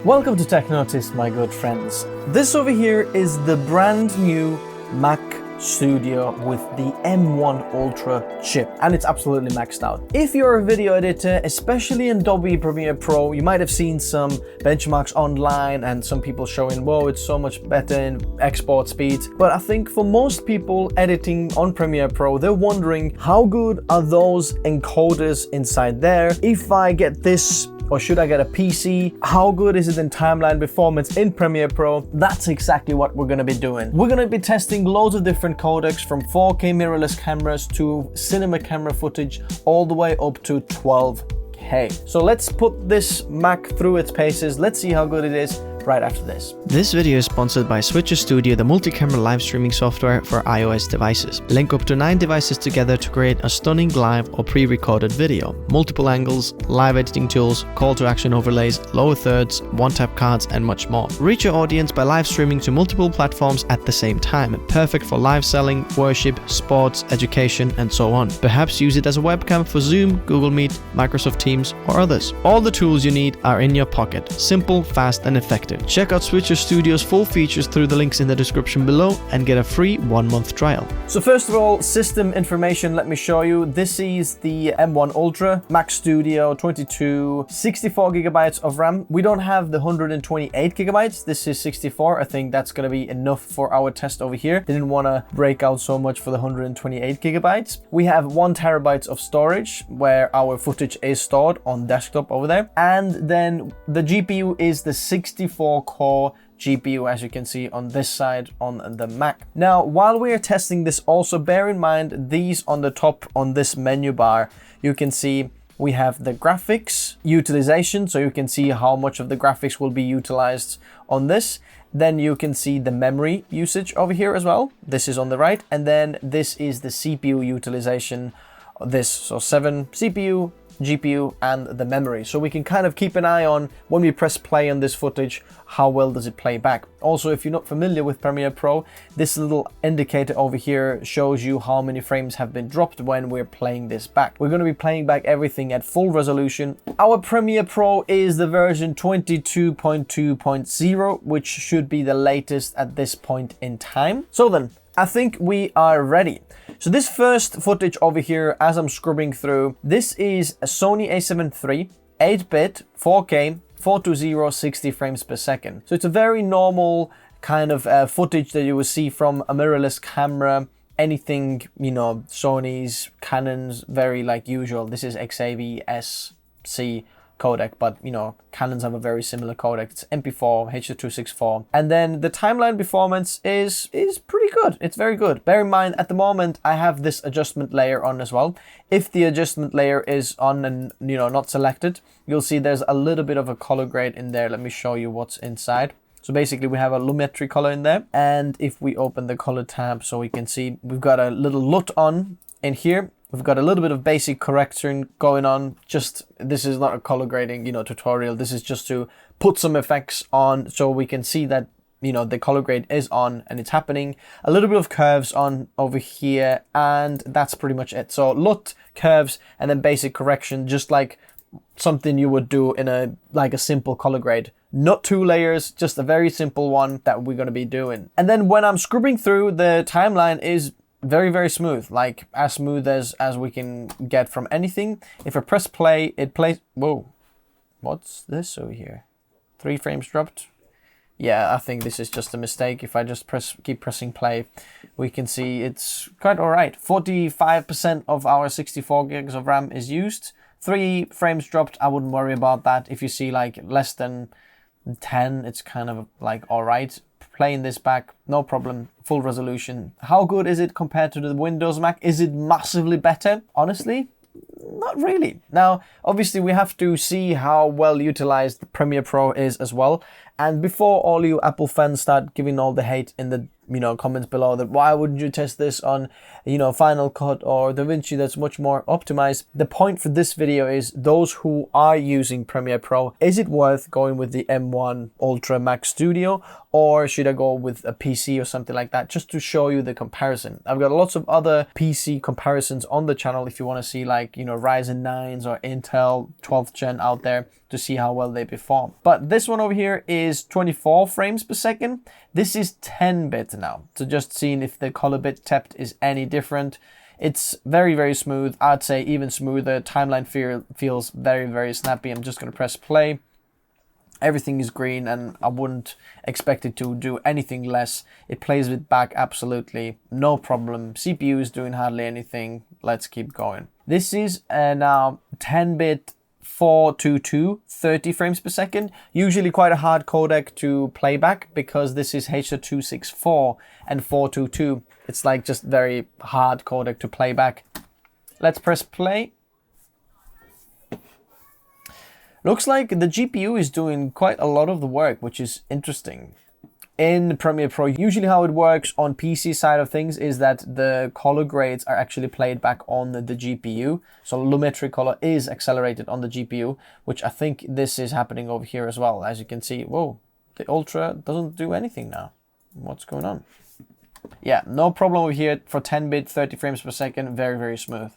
Welcome to TECHNOTICE, my good friends. This over here is the brand new Mac Studio with the M1 Ultra chip, and it's absolutely maxed out. If you're a video editor, especially in Adobe Premiere Pro, you might have seen some benchmarks online and some people showing, whoa, it's so much better in export speed. But I think for most people editing on Premiere Pro, they're wondering how good are those encoders inside there? If I get this, or should I get a PC? How good is it in timeline performance in Premiere Pro? That's exactly what we're gonna be doing. We're gonna be testing loads of different codecs from 4K mirrorless cameras to cinema camera footage all the way up to 12K. So let's put this Mac through its paces. Let's see how good it is right after this. This video is sponsored by Switcher Studio, the multi-camera live streaming software for iOS devices. Link up to 9 devices together to create a stunning live or pre-recorded video. Multiple angles, live editing tools, call to action overlays, lower thirds, one-tap cards, and much more. Reach your audience by live streaming to multiple platforms at the same time. Perfect for live selling, worship, sports, education, and so on. Perhaps use it as a webcam for Zoom, Google Meet, Microsoft Teams, or others. All the tools you need are in your pocket. Simple, fast, and effective. Check out Switcher Studio's full features through the links in the description below and get a free 1-month trial. So first of all, system information, let me show you. This is the M1 Ultra, Mac Studio 22, 64 gigabytes of RAM. We don't have the 128 gigabytes. This is 64. I think that's going to be enough for our test over here. Didn't want to break out so much for the 128 gigabytes. We have 1 terabyte of storage where our footage is stored on desktop over there. And then the GPU is the 64 core GPU, as you can see on this side on the Mac. Now, while we are testing this, also bear in mind these on the top on this menu bar, you can see we have the graphics utilization, so you can see how much of the graphics will be utilized on this. Then you can see the memory usage over here as well. This is on the right, and then this is the CPU utilization. So 7 CPU, GPU, and the memory. So we can kind of keep an eye on when we press play on this footage, how well does it play back. Also, if you're not familiar with Premiere Pro, this little indicator over here shows you how many frames have been dropped when we're playing this back. We're going to be playing back everything at full resolution. Our Premiere Pro is the version 22.2.0, which should be the latest at this point in time. So then, I think we are ready. So this first footage over here, as I'm scrubbing through, this is a Sony A7 III, 8-bit, 4K, 420, 60 frames per second. So it's a very normal kind of footage that you will see from a mirrorless camera. Anything, you know, Sony's, Canon's, very like usual. This is XAVSC codec, but you know, Canons have a very similar codec. It's MP4, H.264, and then the timeline performance is pretty good. It's very good. Bear in mind, at the moment, I have this adjustment layer on as well. If the adjustment layer is on and you know not selected, you'll see there's a little bit of a color grade in there. Let me show you what's inside. So basically we have a lumetri color in there, and if we open the color tab, so we can see we've got a little LUT on in here. We've got a little bit of basic correction going on. Just, this is not a color grading, you know, tutorial. This is just to put some effects on so we can see that, you know, the color grade is on and it's happening. A little bit of curves on over here, and that's pretty much it. So LUT, curves, and then basic correction, just like something you would do in a simple color grade. Not 2 layers, just a very simple one that we're going to be doing. And then when I'm scrubbing through, the timeline is very, very smooth, like as smooth as we can get from anything. If I press play, it plays. Whoa, what's this over here? 3 frames dropped. Yeah, I think this is just a mistake. If I just keep pressing play, we can see it's quite all right. 45% of our 64 gigs of RAM is used. 3 frames dropped. I wouldn't worry about that. If you see like less than 10, it's kind of like all right. Playing this back, no problem, full resolution. How good is it compared to the Windows Mac? Is it massively better? Honestly, not really. Now, obviously, we have to see how well utilized the Premiere Pro is as well. And before all you Apple fans start giving all the hate in the comments below that why wouldn't you test this on Final Cut or Davinci that's much more optimized, the point for this video is those who are using Premiere Pro, is it worth going with the M1 Ultra Mac Studio, or should I go with a PC or something like that, just to show you the comparison. I've got lots of other PC comparisons on the channel if you want to see like know, Ryzen 9s or Intel 12th gen out there to see how well they perform. But this one over here is 24 frames per second. This is 10-bit now. So just seeing if the color bit depth is any different. It's very, very smooth. I'd say even smoother. Timeline feels very, very snappy. I'm just going to press play. Everything is green, and I wouldn't expect it to do anything less. It plays it back absolutely, no problem. CPU is doing hardly anything. Let's keep going. This is now 10-bit 422, 30 frames per second. Usually quite a hard codec to play back because this is H.264 and 422. It's like just very hard codec to play back. Let's press play. Looks like the GPU is doing quite a lot of the work, which is interesting. In Premiere Pro, usually how it works on PC side of things is that the color grades are actually played back on the GPU. So lumetri color is accelerated on the GPU, which I think this is happening over here as well. As you can see, whoa, the Ultra doesn't do anything now. What's going on? Yeah, no problem over here for 10-bit, 30 frames per second, very, very smooth.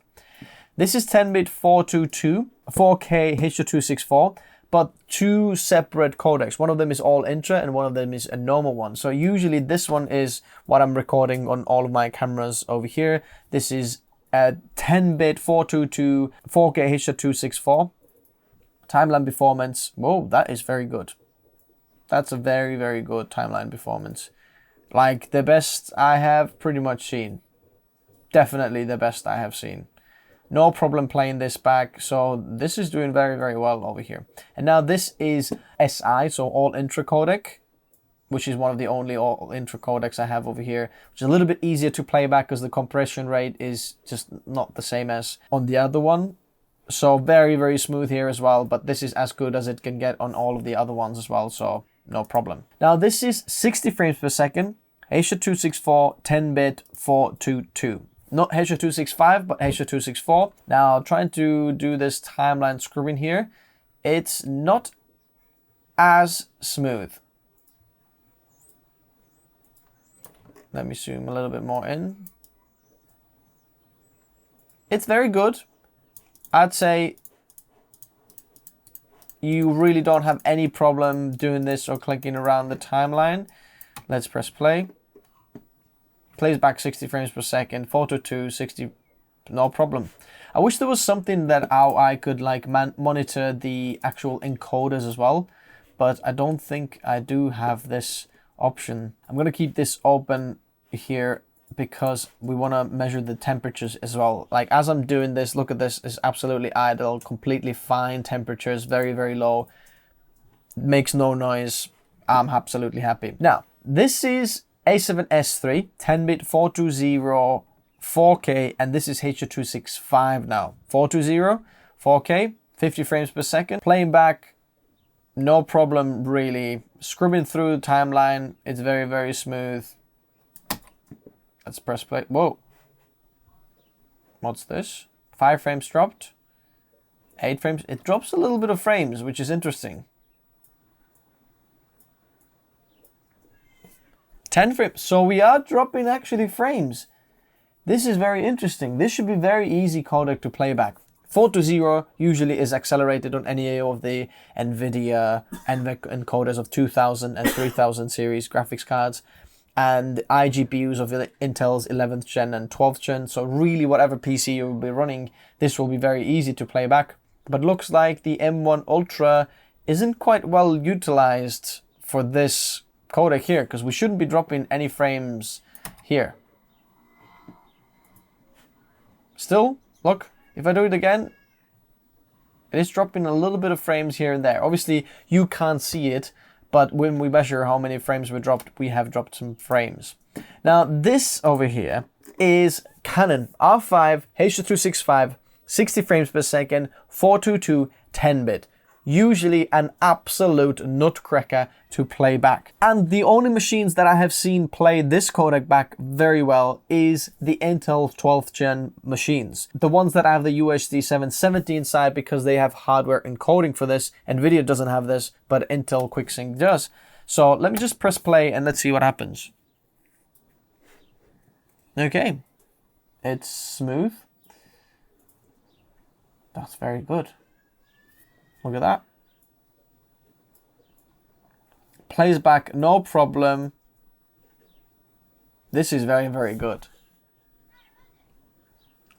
This is 10-bit 422, 4K H.264, but two separate codecs. One of them is all Intra and one of them is a normal one. So usually this one is what I'm recording on all of my cameras over here. This is a 10-bit 422, 4K H.264. Timeline performance, whoa, that is very good. That's a very, very good timeline performance. Like the best I have pretty much seen. Definitely the best I have seen. No problem playing this back, so this is doing very, very well over here. And now this is SI, so all Intra codec, which is one of the only all Intra codecs I have over here, which is a little bit easier to play back because the compression rate is just not the same as on the other one. So very, very smooth here as well, but this is as good as it can get on all of the other ones as well, so no problem. Now this is 60 frames per second, H.264, 10-bit 422. Not H.265, but H.264. Now, trying to do this timeline screwing here, it's not as smooth. Let me zoom a little bit more in. It's very good. I'd say you really don't have any problem doing this or clicking around the timeline. Let's press play. Plays back 60 frames per second, 422, 60, no problem. I wish there was something that how I could like monitor the actual encoders as well, but I don't think I do have this option. I'm going to keep this open here because we want to measure the temperatures as well. Like as I'm doing this, look at this, it's absolutely idle, completely fine temperatures, very, very low, makes no noise. I'm absolutely happy. Now, this is A7S III, 10-bit 420, 4K, and this is H.265 now. 420, 4K, 50 frames per second. Playing back, no problem really. Scribbling through the timeline, it's very, very smooth. Let's press play. Whoa. What's this? 5 frames dropped. 8 frames. It drops a little bit of frames, which is interesting. 10 frames. So we are dropping actually frames. This is very interesting. This should be very easy codec to play back. 420 usually is accelerated on any of the NVIDIA encoders of 2000 and 3000 series graphics cards, and iGPUs of Intel's 11th gen and 12th gen. So really whatever PC you will be running, this will be very easy to play back. But looks like the M1 Ultra isn't quite well utilized for this codec here, because we shouldn't be dropping any frames here. Still, look, if I do it again, it is dropping a little bit of frames here and there. Obviously, you can't see it, but when we measure how many frames we dropped, we have dropped some frames. Now, this over here is Canon R5 H.265, 60 frames per second, 422, 10-bit. Usually an absolute nutcracker to play back. And the only machines that I have seen play this codec back very well is the Intel 12th gen machines. The ones that have the UHD 770 inside because they have hardware encoding for this. NVIDIA doesn't have this, but Intel QuickSync does. So let me just press play and let's see what happens. Okay, it's smooth. That's very good. Look at that. Plays back, no problem. This is very, very good.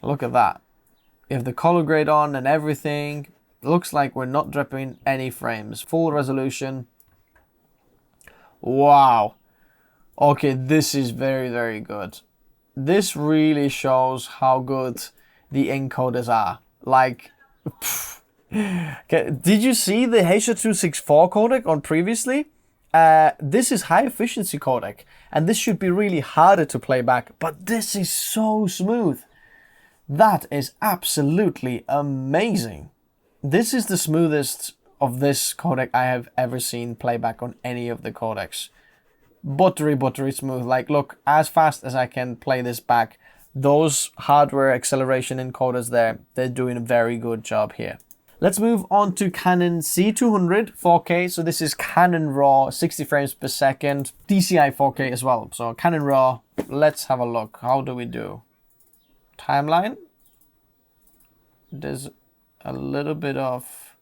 Look at that. You have the color grade on and everything. Looks like we're not dropping any frames. Full resolution. Wow. Okay, this is very, very good. This really shows how good the encoders are. Like, okay, did you see the H.264 codec on previously? This is high efficiency codec, and this should be really harder to play back, but this is so smooth. That is absolutely amazing. This is the smoothest of this codec I have ever seen playback on any of the codecs. Buttery smooth. Like, look, as fast as I can play this back, those hardware acceleration encoders there, they're doing a very good job here. Let's move on to Canon C200 4K. So this is Canon RAW, 60 frames per second, DCI 4K as well. So Canon RAW, let's have a look. How do we do? Timeline. There's a little bit of...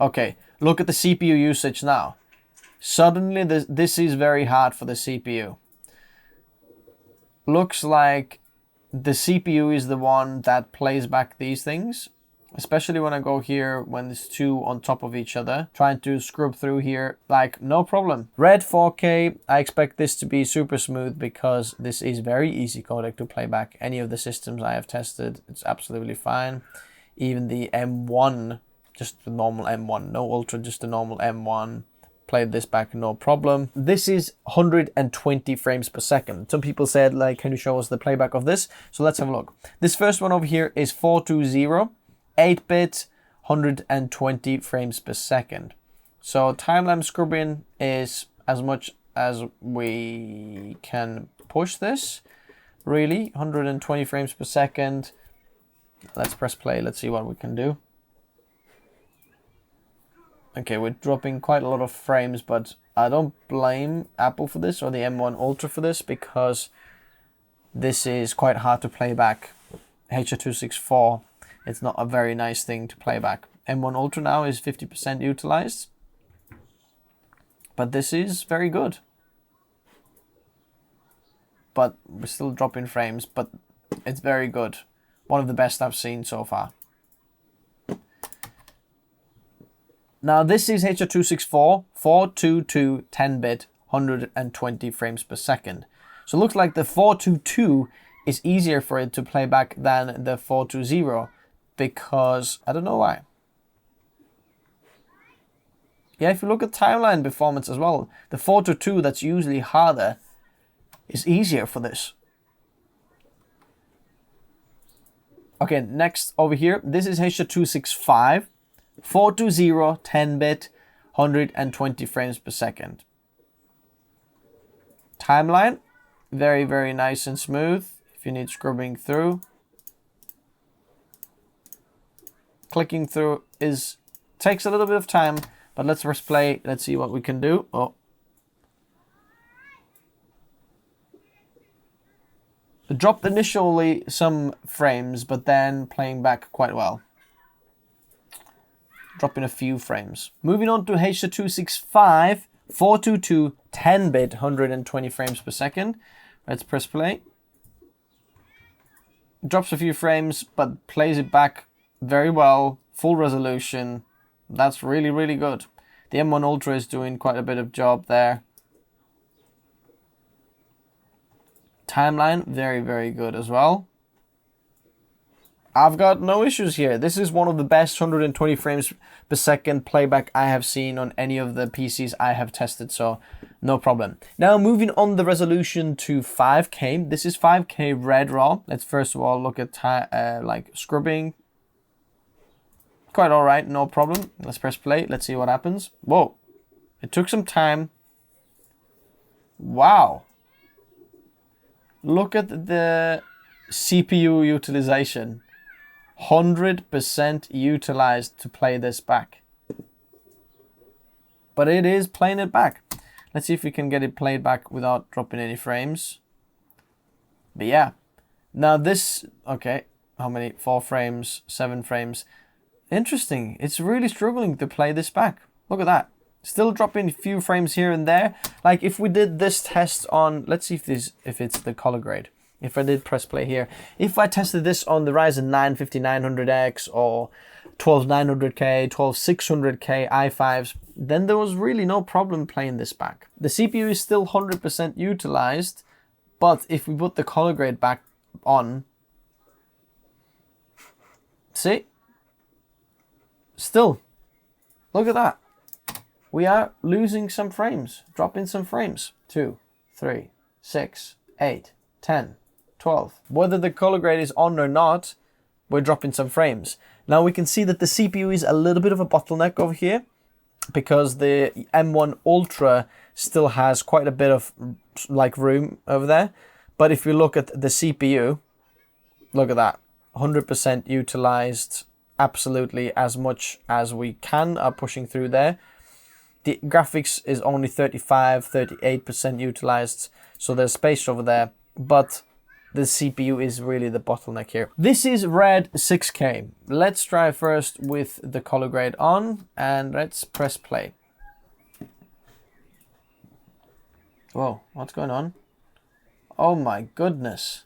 Okay, look at the CPU usage now. Suddenly this is very hard for the CPU. Looks like the CPU is the one that plays back these things. Especially when I go here, when there's two on top of each other, trying to scrub through here, like, no problem. Red 4K, I expect this to be super smooth because this is very easy codec to play back. Any of the systems I have tested, it's absolutely fine. Even the M1, just the normal M1, no Ultra, just the normal M1, played this back no problem. This is 120 frames per second. Some people said, like, can you show us the playback of this? So let's have a look. This first one over here is 420. 8-bit, 120 frames per second. So timeline scrubbing is as much as we can push this. Really, 120 frames per second. Let's press play. Let's see what we can do. Okay, we're dropping quite a lot of frames, but I don't blame Apple for this or the M1 Ultra for this because this is quite hard to play back. H.264. It's not a very nice thing to play back. M1 Ultra now is 50% utilized. But this is very good. But we're still dropping frames, but it's very good. One of the best I've seen so far. Now this is H.264, 422 10-bit, 120 frames per second. So it looks like the 422 is easier for it to play back than the 420. Because I don't know why. Yeah, if you look at timeline performance as well, the 422 that's usually harder is easier for this. Okay, next over here, this is H.265, 420 10-bit, 120 frames per second. Timeline, very, very nice and smooth. If you need scrubbing through. Clicking through takes a little bit of time, but let's press play. Let's see what we can do. Oh. It dropped initially some frames, but then playing back quite well. Dropping a few frames. Moving on to H.265, 422 10-bit, 120 frames per second. Let's press play. Drops a few frames, but plays it back very well, full resolution. That's really, really good. The M1 Ultra is doing quite a bit of job there. Timeline, very, very good as well. I've got no issues here. This is one of the best 120 frames per second playback I have seen on any of the PCs I have tested, so no problem. Now moving on the resolution to 5K. This is 5K Red RAW. Let's first of all look at like scrubbing. Quite all right, no problem. Let's press play. Let's see what happens. Whoa, it took some time. Wow. Look at the CPU utilization. 100% utilized to play this back. But it is playing it back. Let's see if we can get it played back without dropping any frames. But yeah. Now this, okay. how many? 4 frames, 7 frames. Interesting. It's really struggling to play this back. Look at that. Still dropping a few frames here and there. Like if we did this test on, let's see if it's the color grade. If I did press play here, if I tested this on the Ryzen 9 5900X or 12900K, 12600K i5s, then there was really no problem playing this back. The CPU is still 100% utilized, but if we put the color grade back on, see? Still, look at that. We are losing some frames, dropping some frames. 2, 3, 6, 8, 10, 12. Whether the color grade is on or not, we're dropping some frames. Now we can see that the CPU is a little bit of a bottleneck over here because the M1 Ultra still has quite a bit of like room over there. But if you look at the CPU, look at that, 100% utilized, absolutely as much as we can are pushing through there. The graphics is only 35, 38% utilized, so there's space over there, but the CPU is really the bottleneck here. This is Red 6K. Let's try first with the color grade on, and let's press play. Whoa, what's going on? Oh my goodness.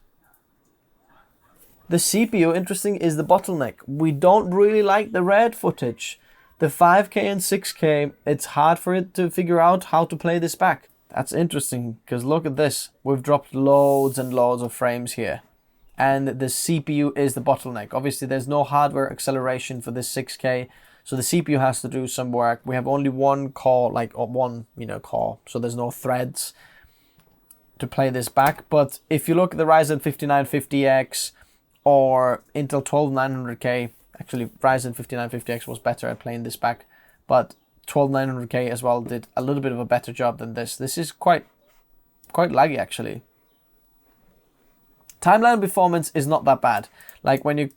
The CPU, interesting, is the bottleneck. We don't really like the red footage. The 5K and 6K, it's hard for it to figure out how to play this back. That's interesting, because look at this. We've dropped loads and loads of frames here. And the CPU is the bottleneck. Obviously, there's no hardware acceleration for this 6K, so the CPU has to do some work. We have only one core, core, so there's no threads to play this back. But if you look at the Ryzen 5950X or Intel 12900K, actually Ryzen 5950X was better at playing this back, but 12900K as well did a little bit of a better job than this. This is quite laggy actually. Timeline performance is not that bad. Like when you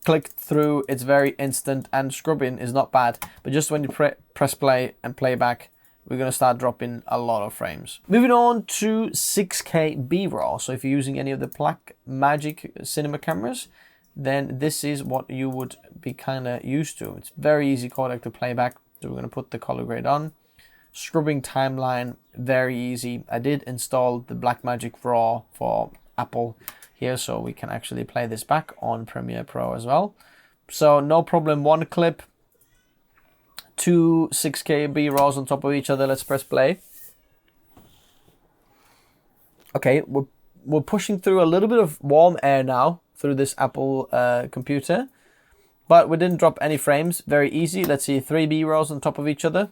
click through, it's very instant, and scrubbing is not bad. But just when you press play and play back, we're going to start dropping a lot of frames. Moving on to 6K B-RAW. So if you're using any of the Blackmagic cinema cameras, then this is what you would be kind of used to. It's very easy codec to play back. So we're going to put the color grade on. Scrubbing timeline, very easy. I did install the Blackmagic RAW for Apple here, so we can actually play this back on Premiere Pro as well. So no problem, one clip, 2 6K B-RAWs on top of each other. Let's press play. Okay, we're pushing through a little bit of warm air now through this Apple computer, but we didn't drop any frames. Very easy. Let's see, 3 B-RAWs on top of each other.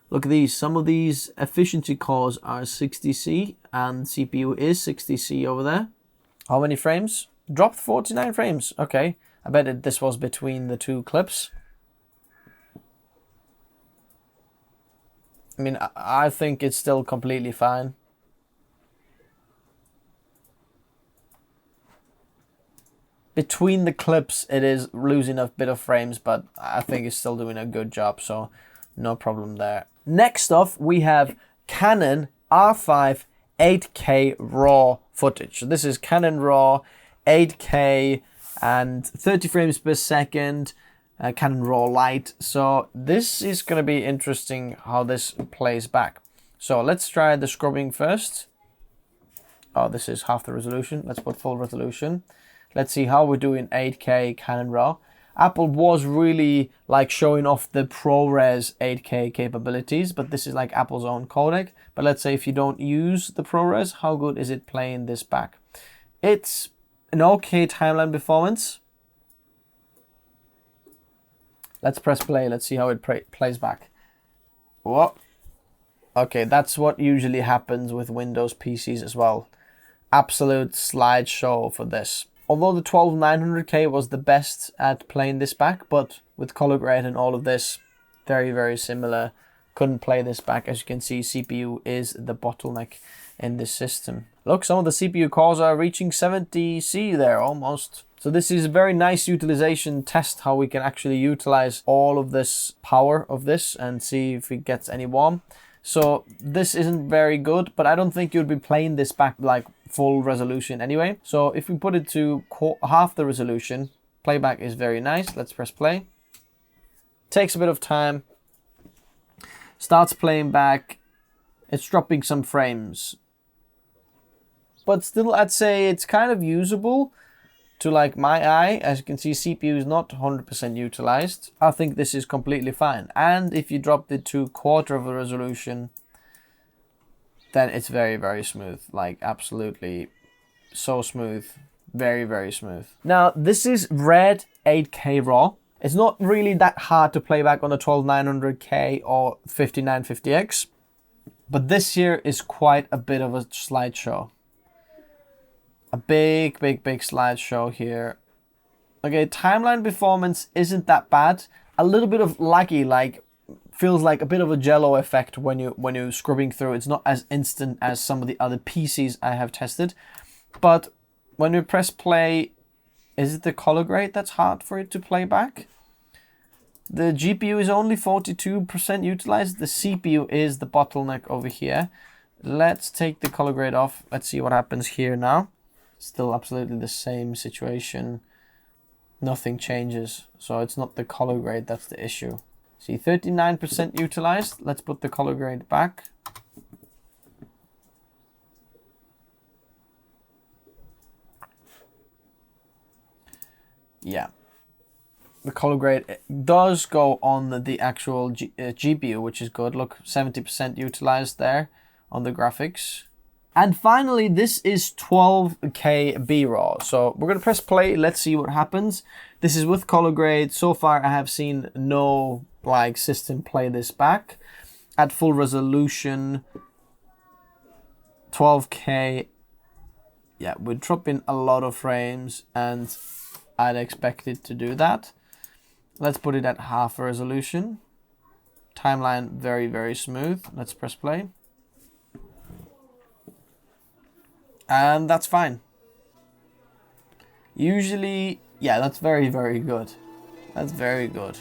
Look at these. Some of these efficiency cores are 60C and CPU is 60C over there. How many frames? Dropped 49 frames. Okay, I bet this was between the 2 clips. I mean, I think it's still completely fine. Between the clips, it is losing a bit of frames, but I think it's still doing a good job, so no problem there. Next off, we have Canon R5 8K RAW footage. So this is Canon RAW 8K and 30 frames per second, Canon RAW Lite. So this is going to be interesting how this plays back. So let's try the scrubbing first. Oh, this is half the resolution. Let's put full resolution. Let's see how we're doing 8K Canon RAW. Apple was really like showing off the ProRes 8K capabilities, but this is like Apple's own codec. But let's say if you don't use the ProRes, how good is it playing this back? It's an okay timeline performance. Let's press play. Let's see how it plays back. Whoa. Okay, that's what usually happens with Windows PCs as well. Absolute slideshow for this. Although the 12900K was the best at playing this back, but with color grade and all of this, very, very similar. Couldn't play this back. As you can see, CPU is the bottleneck in this system. Look, some of the CPU cores are reaching 70C there almost. So this is a very nice utilization test, how we can actually utilize all of this power of this and see if it gets any warm. So this isn't very good, but I don't think you'd be playing this back like full resolution anyway. So if we put it to half the resolution, playback is very nice. Let's press play. Takes a bit of time. Starts playing back. It's dropping some frames. But still, I'd say it's kind of usable to like my eye. As you can see, CPU is not 100% utilized. I think this is completely fine. And if you dropped it to quarter of the resolution, then it's very, very smooth. Like absolutely so smooth. Very, very smooth. Now, this is Red 8K RAW. It's not really that hard to play back on a 12900K or 5950X. But this here is quite a bit of a slideshow. A big slideshow here. Okay, timeline performance isn't that bad. A little bit of laggy, like feels like a bit of a jello effect when you're scrubbing through. It's not as instant as some of the other PCs I have tested. But when we press play, is it the color grade that's hard for it to play back? The GPU is only 42% utilized. The CPU is the bottleneck over here. Let's take the color grade off. Let's see what happens here now. Still absolutely the same situation. Nothing changes. So it's not the color grade that's the issue. See, 39% utilized. Let's put the color grade back. Yeah. The color grade does go on the actual GPU, which is good. Look, 70% utilized there on the graphics. And finally, this is 12K B-RAW. So we're going to press play. Let's see what happens. This is with color grade. So far, I have seen no like system play this back. At full resolution, 12K. Yeah, we're dropping a lot of frames and I'd expect it to do that. Let's put it at half resolution. Timeline very, very smooth. Let's press play. And that's fine. Usually, yeah, that's very, very good. That's very good.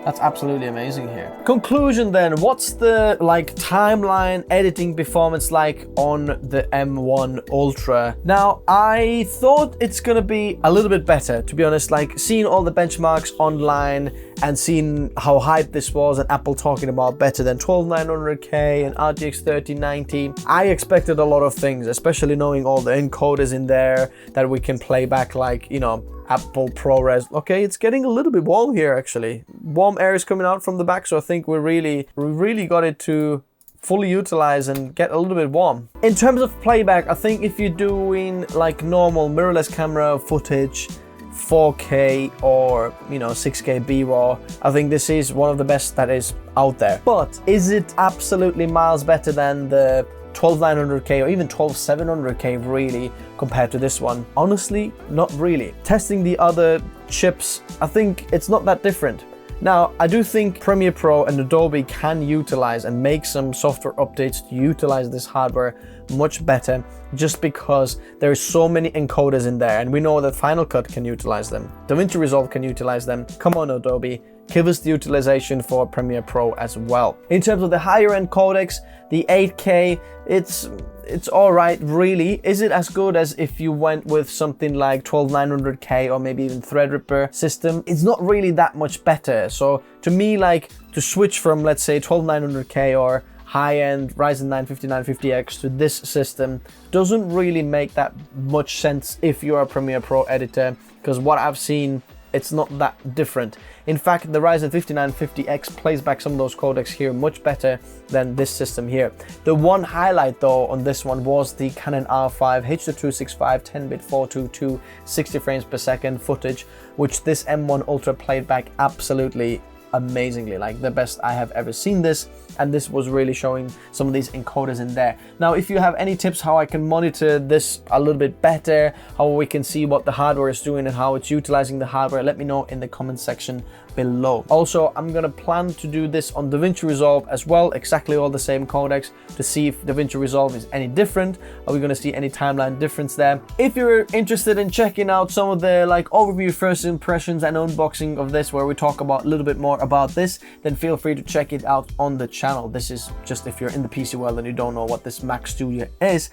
That's absolutely amazing here. Conclusion then, what's the like timeline editing performance like on the M1 Ultra? Now, I thought it's gonna be a little bit better, to be honest, like seeing all the benchmarks online and seeing how hyped this was and Apple talking about better than 12900K and RTX 3090. I expected a lot of things, especially knowing all the encoders in there that we can play back like, you know, Apple ProRes. Okay, it's getting a little bit warm here actually. Warm air is coming out from the back, so I think we really got it to fully utilize and get a little bit warm. In terms of playback, I think if you're doing like normal mirrorless camera footage, 4K or, you know, 6K B-RAW, I think this is one of the best that is out there. But is it absolutely miles better than the 12900K or even 12700K really compared to this one? Honestly, not really. Testing the other chips, I think it's not that different. Now, I do think Premiere Pro and Adobe can utilize and make some software updates to utilize this hardware much better, just because there are so many encoders in there, and we know that Final Cut can utilize them. Davinci Resolve can utilize them. Come on, Adobe, give us the utilization for Premiere Pro as well. In terms of the higher end codecs, the 8K, it's all right, really. Is it as good as if you went with something like 12900K or maybe even Threadripper system? It's not really that much better. So to me, like to switch from, let's say, 12900K or high-end Ryzen 9 5950X to this system doesn't really make that much sense if you're a Premiere Pro editor, because what I've seen, it's not that different. In fact, the Ryzen 5950X plays back some of those codecs here much better than this system here. The one highlight though on this one was the Canon R5 H.265 10-bit 422 60 frames per second footage, which this M1 Ultra played back absolutely amazingly, like the best I have ever seen this, and this was really showing some of these encoders in there. Now, if you have any tips how I can monitor this a little bit better, how we can see what the hardware is doing and how it's utilizing the hardware, let me know in the comment section below. Also, I'm gonna plan to do this on Davinci Resolve as well, exactly all the same codecs, to see if Davinci Resolve is any different. Are we gonna see any timeline difference there? If you're interested in checking out some of the like overview, first impressions and unboxing of this, where we talk about a little bit more about this, then feel free to check it out on the channel. This is just if you're in the PC world and you don't know what this Mac Studio is,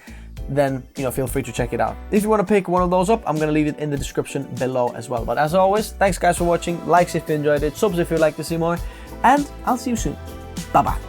then feel free to check it out. If you want to pick one of those up, I'm going to leave it in the description below as well. But as always, thanks guys for watching, likes if you enjoyed it, subs if you'd like to see more, and I'll see you soon. Bye bye.